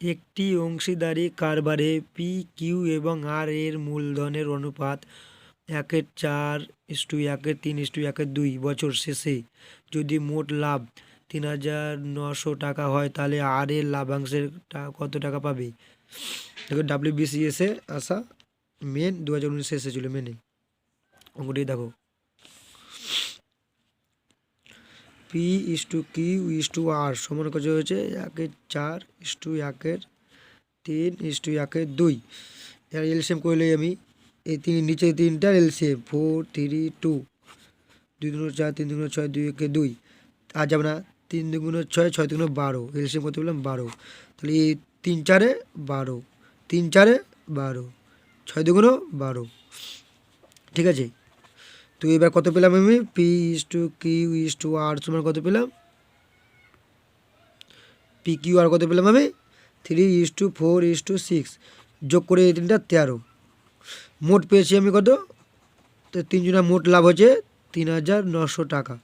একটি অংশীদারি কারবারে P Q এবং আর এর মূলধনের অনুপাত 1/4:1/3:1/2 বছর শেষে যদি মোট লাভ 3,900 টাকা হয় তাহলে আর এর লাভাংশের কত টাকা পাবে? দেখো WBCS এ আসা মেন 2019 এসেছিল মেনে অঙ্কটি দেখো P/Q/R সমান কত হয়েছে 1/4:1/3:1/2 এর এলসিএম করলে আমি এই তিন নিচে তিনটার এলসিএম 4 3 2 2 দুগুণ 4 3 দুগুণ 6 2/2 আর যাবে না 3 দুগুণ 6 6 দুগুণ 12 এলসিএম কত বললাম 12 তাহলে এই 3 4 12 3 4 12 6 দুগুণ 12 ঠিক আছে। তো এবার কত পেলাম আমি P/Q/R সমান কত পেলাম PQR কত পেলাম আমি 3:4:6 যোগ করে এই তিনটা 13 মোট পেয়েছি আমি কত তো তিনজনের মোট লাভ হচ্ছে 3,900 টাকা।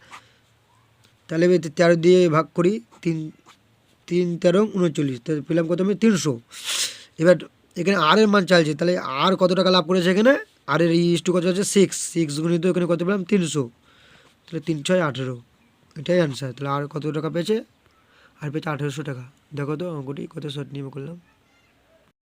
তাহলে 13 দিয়ে ভাগ করি 3 3 13 39 তাহলে পেলাম কত আমি 300। এবার এখানে আর এর মান চাইছে তাহলে আর কত টাকা লাভ করেছে এখানে আর এর ইস্টু কত হচ্ছে 6 গুণিত এখানে কত পেলাম 300 তাহলে 3 6 18 এটাই অ্যান্সার। তাহলে আর কত টাকা পেয়েছে আর পেয়েছে 1800 টাকা। দেখো তো অঙ্কটি কত শর্ট নিয়ে করলাম।